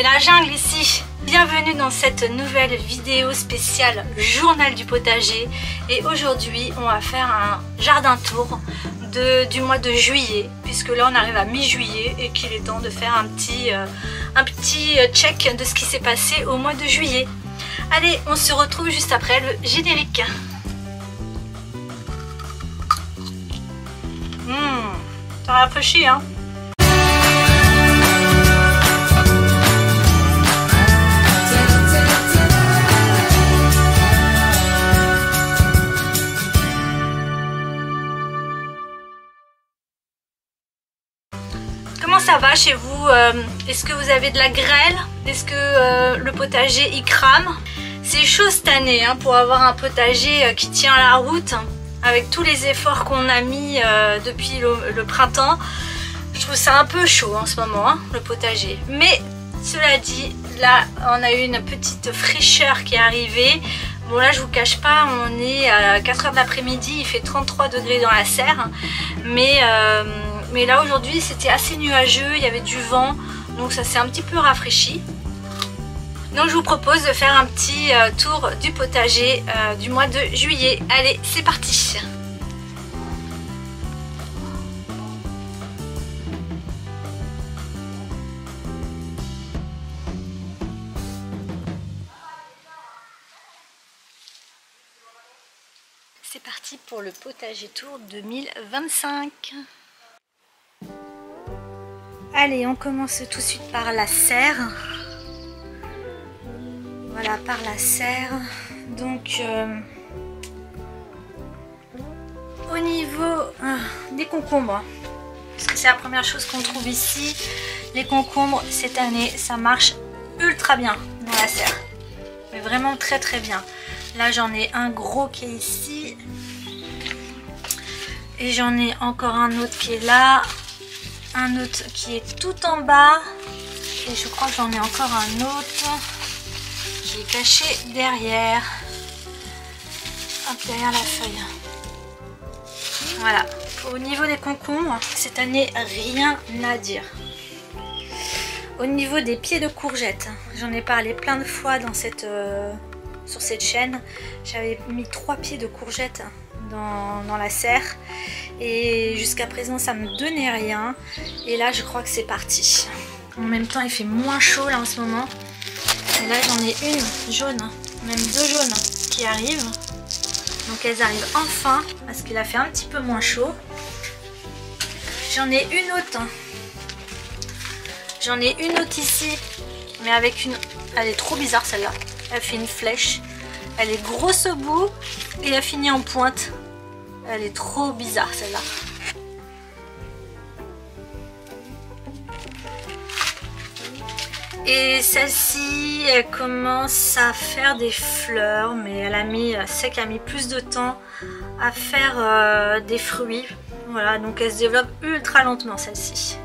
c'est la jungle ici. Bienvenue dans cette nouvelle vidéo spéciale journal du potager. Et aujourd'hui on va faire un jardin tour du mois de juillet, puisque là on arrive à mi-juillet et qu'il est temps de faire un petit check de ce qui s'est passé au mois de juillet. Allez, on se retrouve juste après le générique. Ça rafraîchit hein. Comment ça va chez vous? Est-ce que vous avez de la grêle? Est-ce que le potager y crame? C'est chaud cette année hein, pour avoir un potager qui tient la route. Avec tous les efforts qu'on a mis depuis le printemps, je trouve ça un peu chaud en ce moment, hein, le potager. Mais cela dit, là on a eu une petite fraîcheur qui est arrivée. Bon là je vous cache pas, on est à 4 h de l'après-midi, il fait 33 degrés dans la serre. Mais là aujourd'hui c'était assez nuageux, il y avait du vent, donc ça s'est un petit peu rafraîchi. Donc je vous propose de faire un petit tour du potager du mois de juillet. Allez, c'est parti! C'est parti pour le potager tour 2025. Allez, on commence tout de suite par la serre. Voilà, par la serre. Donc au niveau des concombres, parce que c'est la première chose qu'on trouve ici, les concombres cette année ça marche ultra bien dans la serre, mais vraiment très très bien. Là j'en ai un gros qui est ici et j'en ai encore un autre qui est là, un autre qui est tout en bas et je crois que j'en ai encore un autre qui est caché derrière, hop, derrière la feuille. Voilà, au niveau des concombres, cette année rien à dire. Au niveau des pieds de courgettes, j'en ai parlé plein de fois dans sur cette chaîne. J'avais mis 3 pieds de courgettes dans la serre et jusqu'à présent ça me donnait rien. Et là je crois que c'est parti. En même temps il fait moins chaud là en ce moment. Et là j'en ai une jaune, même 2 jaunes qui arrivent. Donc elles arrivent enfin parce qu'il a fait un petit peu moins chaud. J'en ai une autre. J'en ai une autre ici. Mais avec une... Elle est trop bizarre celle-là. Elle fait une flèche. Elle est grosse au bout et elle finit en pointe. Elle est trop bizarre celle-là. Et celle-ci, elle commence à faire des fleurs, mais elle a mis, c'est qu'elle a mis plus de temps à faire des fruits. Voilà, donc elle se développe ultra lentement celle-ci.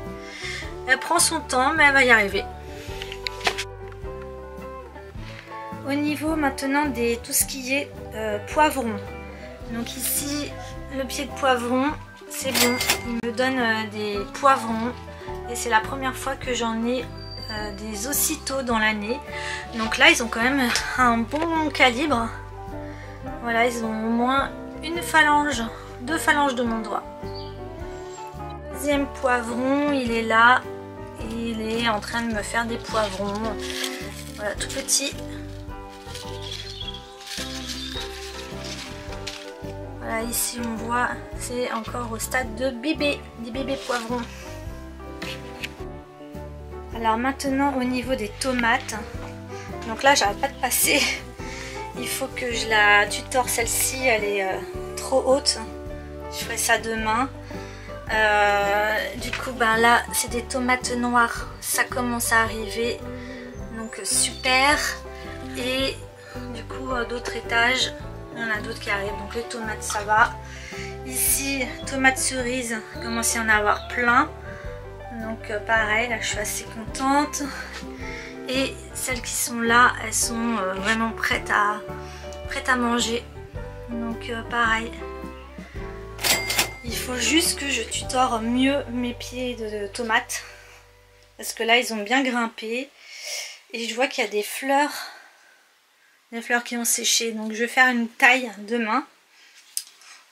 Elle prend son temps, mais elle va y arriver. Au niveau maintenant de tout ce qui est poivron. Donc ici, le pied de poivron, c'est bon. Il me donne des poivrons et c'est la première fois que j'en ai des aussitôt dans l'année. Donc là ils ont quand même un bon calibre. Voilà, ils ont au moins une phalange, 2 phalanges de mon doigt. Deuxième poivron, il est là et il est en train de me faire des poivrons. Voilà, tout petit. Voilà, ici on voit, c'est encore au stade de bébé, des bébés poivrons. Alors maintenant au niveau des tomates, donc là j'arrête pas de passer, il faut que je la tutore, celle-ci elle est trop haute, je ferai ça demain. Du coup ben là c'est des tomates noires, ça commence à arriver, donc super. Et du coup d'autres étages, il y en a d'autres qui arrivent, donc les tomates ça va. Ici tomates cerises, il commence à y en avoir plein. Donc pareil, là je suis assez contente. Et celles qui sont là, elles sont vraiment prêtes à manger. Donc pareil. Il faut juste que je tutore mieux mes pieds de tomates. Parce que là ils ont bien grimpé. Et je vois qu'il y a des fleurs qui ont séché. Donc je vais faire une taille demain.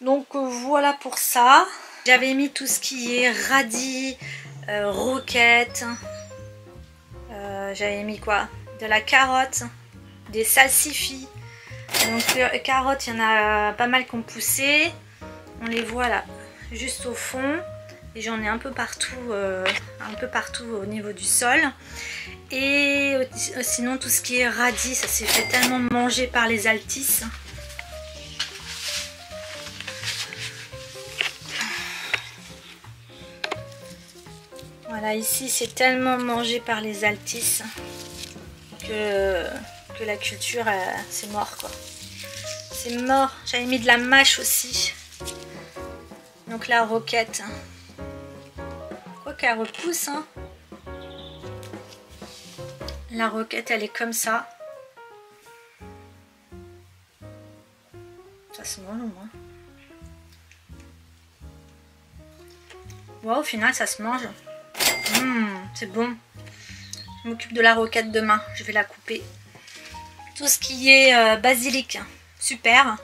Donc voilà pour ça. J'avais mis tout ce qui est radis, roquettes. J'avais mis quoi? De la carotte, des salsifis. Donc les carottes, il y en a pas mal qui ont poussé. On les voit là, juste au fond. Et j'en ai un peu partout au niveau du sol. Et sinon tout ce qui est radis, ça s'est fait tellement manger par les altis. Voilà, ici c'est tellement mangé par les altis que la culture c'est mort quoi. C'est mort. J'avais mis de la mâche aussi. Donc la roquette. Quoi qu'elle repousse hein. La roquette elle est comme ça. Ça se mange au moins. Ouais, au final ça se mange. C'est bon. Je m'occupe de la roquette demain. Je vais la couper. Tout ce qui est basilic. Super.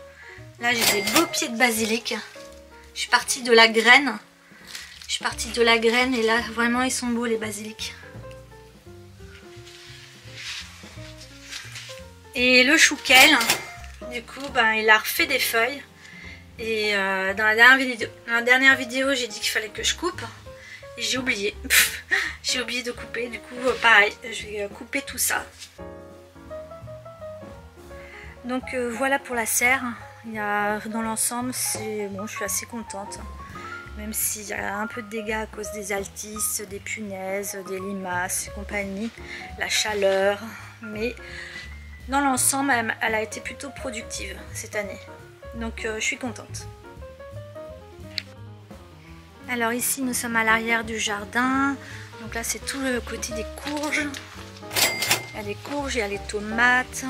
Là j'ai des beaux pieds de basilic. Je suis partie de la graine. Et là vraiment ils sont beaux les basilics. Et le chouquel, du coup il a refait des feuilles. Et dans la dernière vidéo j'ai dit qu'il fallait que je coupe. Et j'ai oublié. J'ai oublié de couper. Du coup pareil, je vais couper tout ça. Donc voilà pour la serre. Il y a, dans l'ensemble, bon, je suis assez contente. Même s'il y a un peu de dégâts à cause des altis, des punaises, des limaces et compagnie, la chaleur. Mais dans l'ensemble, elle a été plutôt productive cette année. Donc je suis contente. Alors ici, nous sommes à l'arrière du jardin. Donc là, c'est tout le côté des courges. Il y a des courges, il y a les tomates.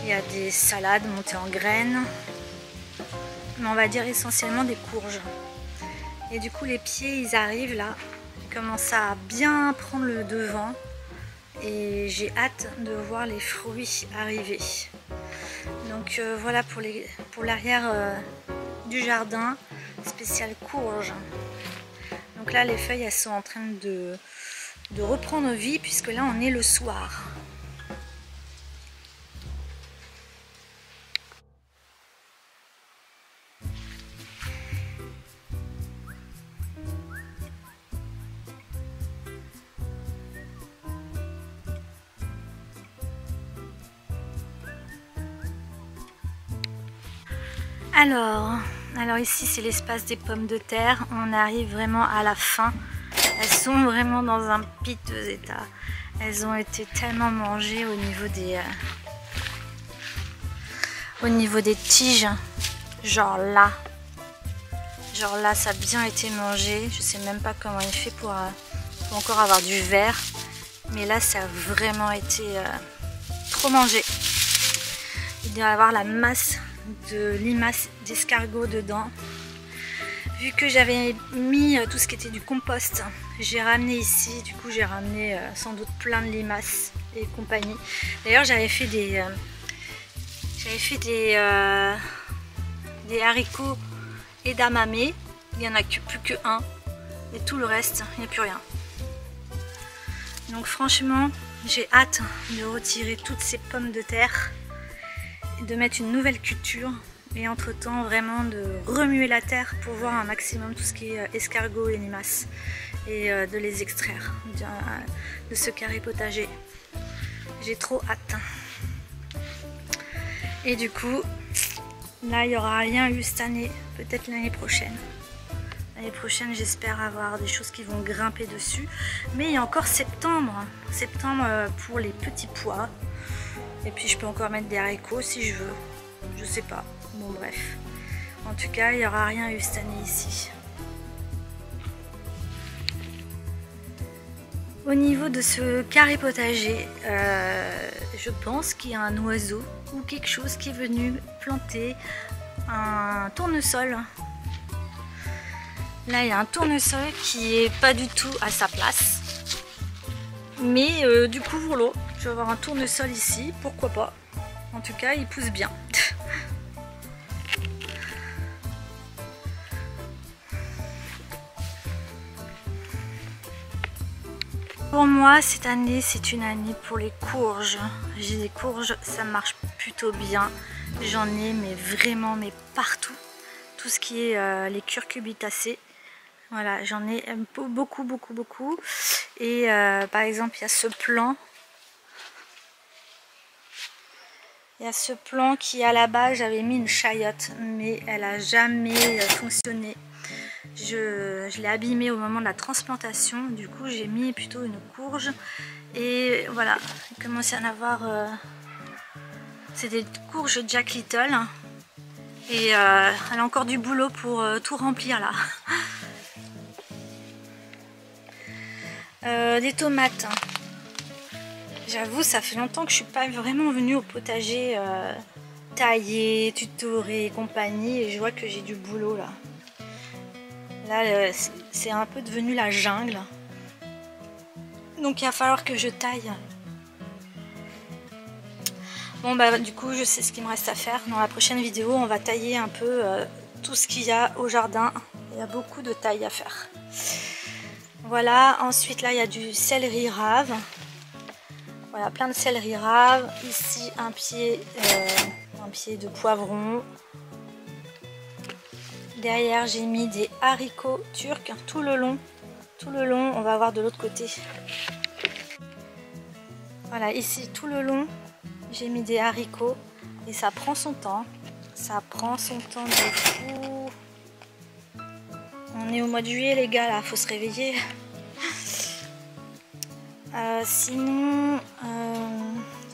Il y a des salades montées en graines. Mais on va dire essentiellement des courges. Et du coup les pieds ils arrivent là. Ils commencent à bien prendre le devant. Et j'ai hâte de voir les fruits arriver. Donc voilà pour l'arrière du jardin. Spécial courge. Donc là les feuilles elles sont en train de reprendre vie. Puisque là on est le soir. Alors ici c'est l'espace des pommes de terre. On arrive vraiment à la fin. Elles sont vraiment dans un piteux état. Elles ont été tellement mangées au niveau des tiges. Genre là ça a bien été mangé. Je sais même pas comment il fait pour encore avoir du vert. Mais là ça a vraiment été trop mangé. Il doit y avoir la masse de limaces d'escargot dedans. Vu que j'avais mis tout ce qui était du compost, j'ai ramené ici, du coup j'ai ramené sans doute plein de limaces et compagnie. D'ailleurs j'avais fait des haricots edamame, il n'y en a plus que un et tout le reste il n'y a plus rien. Donc franchement j'ai hâte de retirer toutes ces pommes de terre, de mettre une nouvelle culture et entre temps vraiment de remuer la terre pour voir un maximum tout ce qui est escargot et limaces et de les extraire de ce carré potager. J'ai trop hâte. Et du coup là il n'y aura rien eu cette année, peut-être l'année prochaine. L'année prochaine j'espère avoir des choses qui vont grimper dessus. Mais il y a encore septembre pour les petits pois. Et puis je peux encore mettre des haricots si je veux. Je sais pas. Bon bref. En tout cas, il n'y aura rien eu cette année ici. Au niveau de ce carré potager, je pense qu'il y a un oiseau ou quelque chose qui est venu planter un tournesol. Là, il y a un tournesol qui est pas du tout à sa place. Mais du couvre-l'eau. Je vais avoir un tournesol ici, pourquoi pas. En tout cas, il pousse bien. Pour moi, cette année, c'est une année pour les courges. J'ai des courges, ça marche plutôt bien. J'en ai, mais vraiment, mais partout. Tout ce qui est les curcubitacées. Voilà, j'en ai beaucoup, beaucoup, beaucoup. Et par exemple, il y a ce plant. Il y a ce plant qui, à la base, j'avais mis une chayotte, mais elle n'a jamais fonctionné. Je l'ai abîmé au moment de la transplantation, du coup j'ai mis plutôt une courge et voilà, il commençait à en avoir, c'est des courges Jack Little et elle a encore du boulot pour tout remplir là. Des tomates, j'avoue ça fait longtemps que je suis pas vraiment venue au potager tailler, tutorer et compagnie et je vois que j'ai du boulot là. Là, c'est un peu devenu la jungle. Donc il va falloir que je taille. Bon bah du coup je sais ce qu'il me reste à faire. Dans la prochaine vidéo on va tailler un peu tout ce qu'il y a au jardin. Il y a beaucoup de taille à faire. Voilà, ensuite là il y a du céleri rave. Voilà, plein de céleri rave. Ici un pied de poivron. Derrière j'ai mis des haricots turcs tout le long. Tout le long, on va voir de l'autre côté. Voilà, ici tout le long, j'ai mis des haricots et ça prend son temps. Ça prend son temps de fou. On est au mois de juillet les gars là, faut se réveiller. Sinon,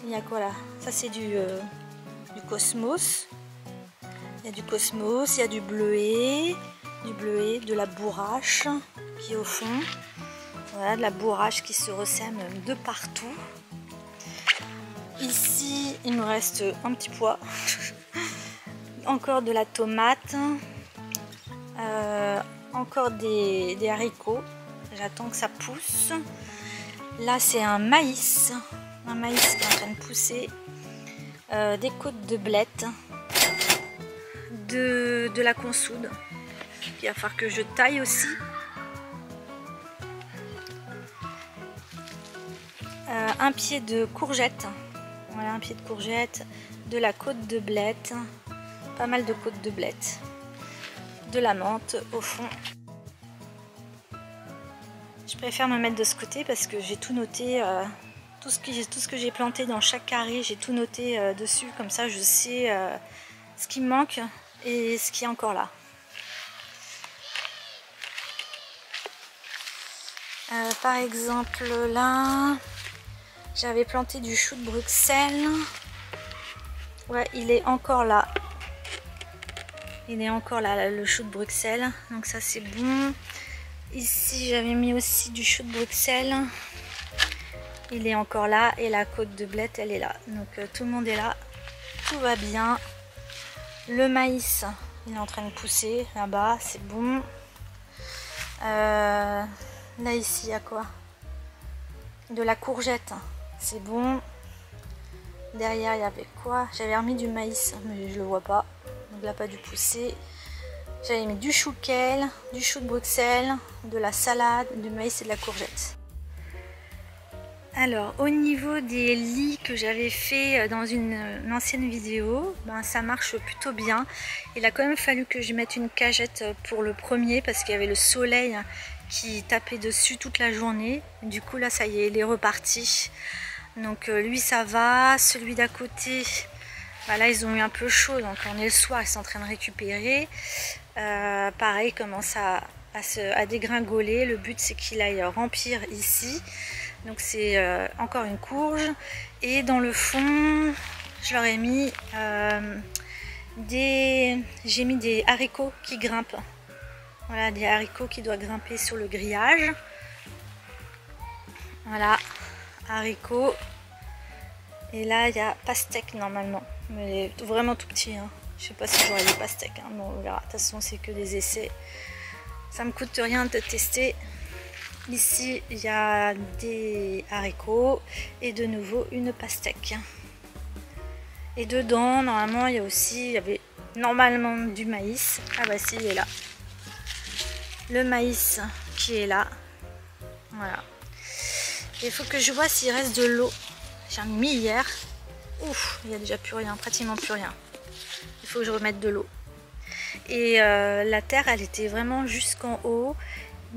il y a quoi là? Ça c'est du cosmos. Il y a du cosmos, il y a du bleuet, de la bourrache qui est au fond. Voilà, de la bourrache qui se ressème de partout. Ici, il me reste un petit pois. Encore de la tomate. Encore des haricots. J'attends que ça pousse. Là, c'est un maïs. Un maïs qui est en train de pousser. Des côtes de blettes. De la consoude. Il va falloir que je taille aussi. Un pied de courgette. Voilà, un pied de courgette. De la côte de blette. Pas mal de côtes de blette. De la menthe au fond. Je préfère me mettre de ce côté parce que j'ai tout noté. Tout ce que j'ai planté dans chaque carré, j'ai tout noté dessus. Comme ça, je sais ce qui me manque et ce qui est encore là. Par exemple là, j'avais planté du chou de Bruxelles. Ouais, il est encore là. Il est encore là, le chou de Bruxelles. Donc ça c'est bon. Ici j'avais mis aussi du chou de Bruxelles. Il est encore là. Et la côte de blette elle est là. Donc tout le monde est là. Tout va bien. Le maïs, il est en train de pousser là-bas, c'est bon. Là ici, il y a quoi? De la courgette, c'est bon. Derrière, il y avait quoi? J'avais remis du maïs, mais je le vois pas. Donc là, pas dû pousser. J'avais mis du chouquel, du chou de Bruxelles, de la salade, du maïs et de la courgette. Alors, au niveau des lits que j'avais fait dans une ancienne vidéo, ben, ça marche plutôt bien. Il a quand même fallu que je mette une cagette pour le premier parce qu'il y avait le soleil qui tapait dessus toute la journée. Du coup, là, ça y est, il est reparti. Donc, lui, ça va. Celui d'à côté, ben, là, ils ont eu un peu chaud. Donc, on est le soir, ils sont en train de récupérer. Pareil, il commence à dégringoler. Le but, c'est qu'il aille remplir ici. Donc c'est encore une courge et dans le fond je leur ai mis j'ai mis des haricots qui grimpent. Voilà, des haricots qui doivent grimper sur le grillage. Voilà, haricots. Et là il y a pastèque normalement, mais vraiment tout petit hein. Je sais pas si j'aurai des pastèques hein. Bon, on verra. De toute façon c'est que des essais, ça me coûte rien de tester. Ici, il y a des haricots et de nouveau une pastèque. Et dedans, normalement, il y avait normalement du maïs. Ah bah si, il est là. Le maïs qui est là. Voilà. Il faut que je vois s'il reste de l'eau. J'en ai mis hier. Ouf, il n'y a déjà plus rien, pratiquement plus rien. Il faut que je remette de l'eau. Et la terre, elle était vraiment jusqu'en haut.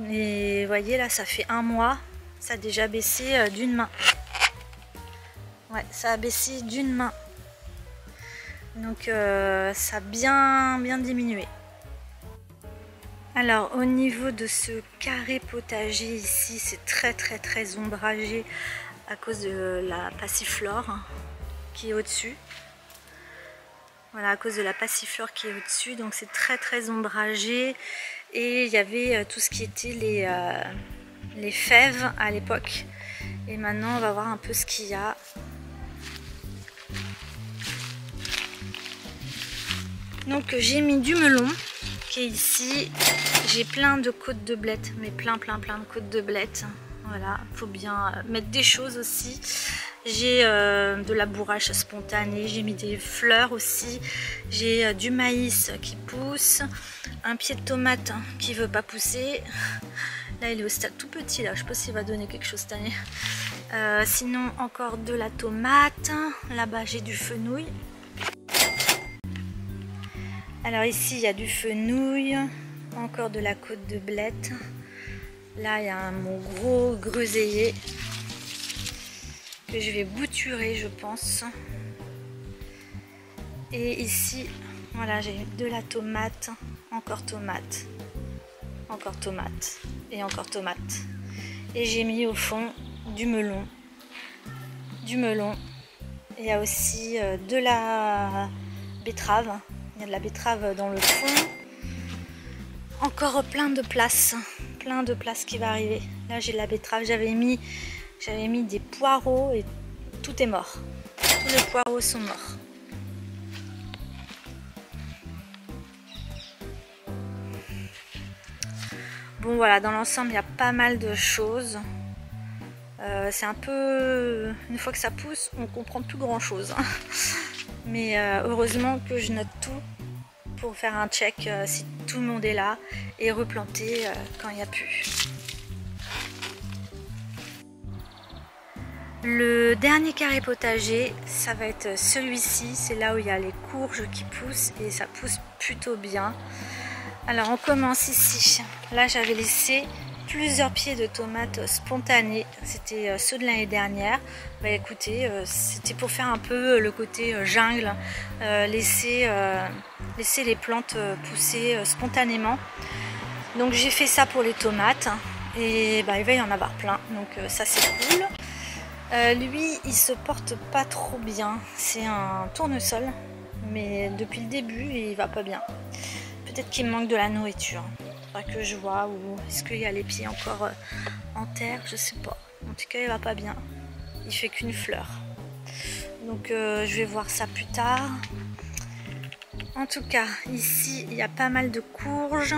Et vous voyez là, ça fait un mois. Ça a déjà baissé d'une main. Ouais, ça a baissé d'une main. Donc ça a bien diminué. Alors au niveau de ce carré potager ici, c'est très ombragé à cause de la passiflore qui est au-dessus. Voilà, à cause de la passiflore qui est au-dessus, donc c'est très ombragé. Et il y avait tout ce qui était les fèves à l'époque. Et maintenant on va voir un peu ce qu'il y a. Donc j'ai mis du melon qui est ici. J'ai plein de côtes de blettes, mais plein de côtes de blettes. Voilà, il faut bien mettre des choses aussi. J'ai de la bourrache spontanée, j'ai mis des fleurs aussi. J'ai du maïs qui pousse, un pied de tomate qui veut pas pousser. Là il est au stade tout petit, là je sais pas s'il va donner quelque chose cette année. Sinon encore de la tomate. Là-bas j'ai du fenouil. Alors ici il y a du fenouil, encore de la côte de blettes. Là il y a mon gros groseillier que je vais bouturer je pense. Et ici voilà, j'ai de la tomate, encore tomate, encore tomate et encore tomate. Et j'ai mis au fond du melon. Du melon. Il y a aussi de la betterave. Il y a de la betterave dans le fond. Encore plein de place qui va arriver. Là j'ai de la betterave, j'avais mis des poireaux et tout est mort. Tous les poireaux sont morts. Bon voilà, dans l'ensemble il y a pas mal de choses. C'est un peu... Une fois que ça pousse, on comprend plus grand chose. Mais heureusement que je note tout pour faire un check si tout le monde est là et replanter quand il n'y a plus. Le dernier carré potager, ça va être celui-ci. C'est là où il y a les courges qui poussent et ça pousse plutôt bien. Alors on commence ici. Là j'avais laissé plusieurs pieds de tomates spontanées. C'était ceux de l'année dernière. Bah écoutez, c'était pour faire un peu le côté jungle, laisser les plantes pousser spontanément. Donc j'ai fait ça pour les tomates et bah, il va y en avoir plein. Donc ça c'est cool. Lui il se porte pas trop bien. C'est un tournesol, mais depuis le début il va pas bien. Peut-être qu'il manque de la nourriture. Faudra que je vois, ou est-ce qu'il y a les pieds encore en terre, je sais pas. En tout cas il va pas bien. Il fait qu'une fleur. Donc je vais voir ça plus tard. En tout cas ici il y a pas mal de courges.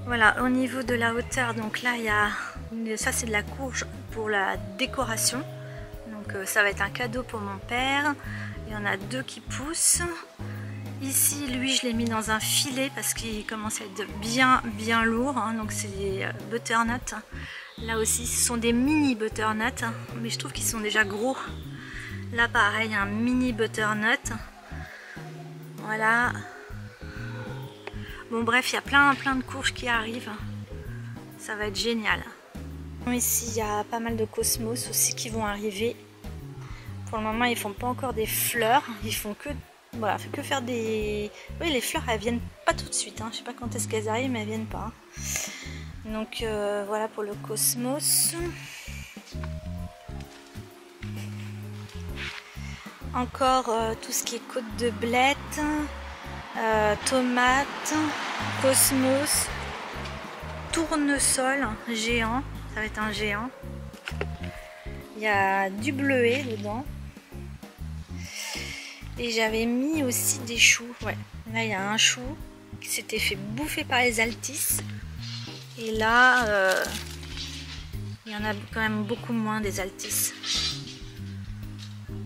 Voilà, au niveau de la hauteur, donc là il y a... Ça c'est de la courge pour la décoration. Donc ça va être un cadeau pour mon père. Il y en a deux qui poussent. Ici, lui, je l'ai mis dans un filet parce qu'il commence à être bien lourd. Hein, donc, c'est des butternuts. Là aussi, ce sont des mini butternuts. Mais je trouve qu'ils sont déjà gros. Là, pareil, un mini butternut. Voilà. Bon, bref, il y a plein de courges qui arrivent. Ça va être génial. Ici, il y a pas mal de cosmos aussi qui vont arriver. Pour le moment, ils font pas encore des fleurs. Ils font que... Voilà, fait que faire des... Oui, les fleurs, elles viennent pas tout de suite. Hein. Je sais pas quand est-ce qu'elles arrivent, mais elles viennent pas. Donc, voilà pour le cosmos. Encore tout ce qui est côte de blettes, tomates, cosmos, tournesol géant. Ça va être un géant. Il y a du bleuet dedans. Et j'avais mis aussi des choux. Ouais. Là, il y a un chou qui s'était fait bouffer par les altis. Et là, il y en a quand même beaucoup moins des Altice.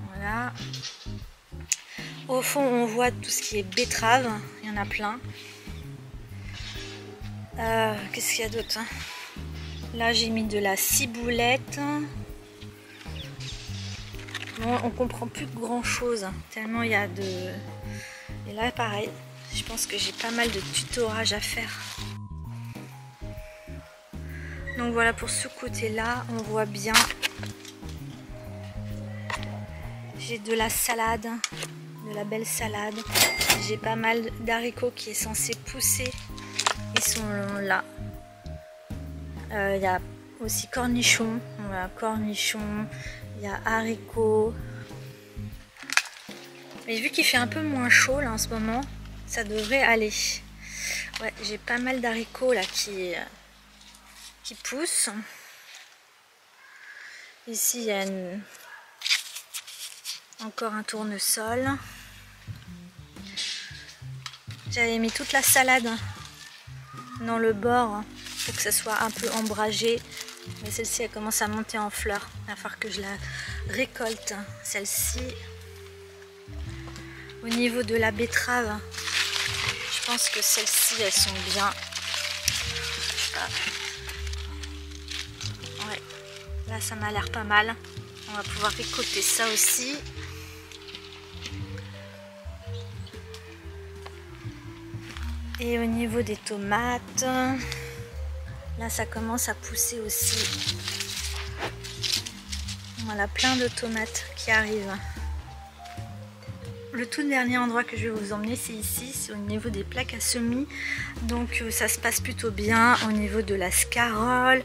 Voilà. Au fond, on voit tout ce qui est betterave. Il y en a plein. Qu'est-ce qu'il y a d'autre? Là, j'ai mis de la ciboulette. Bon, on comprend plus grand chose, tellement il y a de... Et là, pareil, je pense que j'ai pas mal de tutorage à faire. Donc voilà, pour ce côté-là, on voit bien. J'ai de la salade, de la belle salade. J'ai pas mal d'haricots qui est censé pousser. Ils sont là. Il y a aussi cornichons. Voilà, cornichons. Il y a haricots. Mais vu qu'il fait un peu moins chaud là en ce moment, ça devrait aller. Ouais, j'ai pas mal d'haricots là qui poussent. Ici, il y a encore un tournesol. J'avais mis toute la salade dans le bord pour que ça soit un peu ombragé. Mais celle-ci, elle commence à monter en fleurs. Il va falloir que je la récolte, celle-ci. Au niveau de la betterave, je pense que celles-ci, elles sont bien. Ouais. Là, ça m'a l'air pas mal. On va pouvoir récolter ça aussi. Et au niveau des tomates, là ça commence à pousser aussi. Voilà, plein de tomates qui arrivent. Le tout dernier endroit que je vais vous emmener, c'est ici, c'est au niveau des plaques à semis. Donc ça se passe plutôt bien au niveau de la scarole.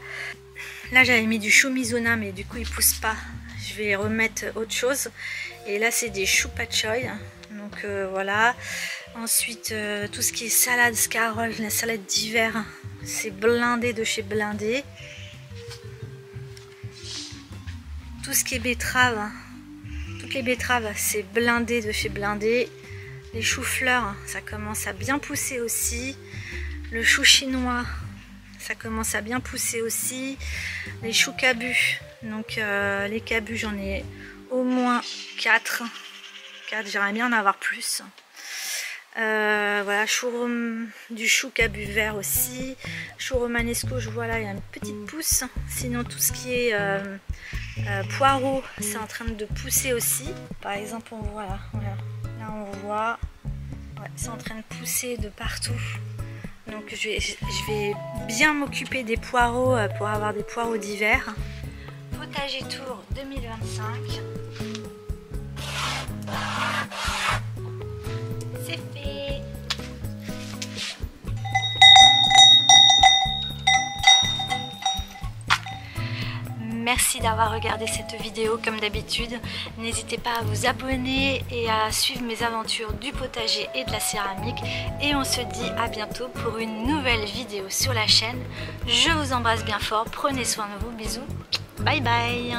Là j'avais mis du chou mizuna, mais du coup il pousse pas. Je vais remettre autre chose. Et là c'est des choux pak choy. Donc voilà. Ensuite tout ce qui est salade scarole, la salade d'hiver, c'est blindé de chez blindé. Tout ce qui est betterave, toutes les betteraves, c'est blindé de chez blindé. Les choux-fleurs, ça commence à bien pousser aussi. Le chou chinois, ça commence à bien pousser aussi. Les choux cabus, donc les cabus, j'en ai au moins 4. J'aimerais bien en avoir plus. Voilà, du chou cabu vert aussi. Chou romanesco, je vois là, il y a une petite pousse. Sinon, tout ce qui est poireau, c'est en train de pousser aussi. Par exemple, on voit là, voilà. Là on voit, ouais, c'est en train de pousser de partout. Donc je vais bien m'occuper des poireaux pour avoir des poireaux d'hiver. Potager Tour 2025. C'est fait. Merci d'avoir regardé cette vidéo comme d'habitude. N'hésitez pas à vous abonner et à suivre mes aventures du potager et de la céramique. Et on se dit à bientôt pour une nouvelle vidéo sur la chaîne. Je vous embrasse bien fort. Prenez soin de vous. Bisous. Bye bye.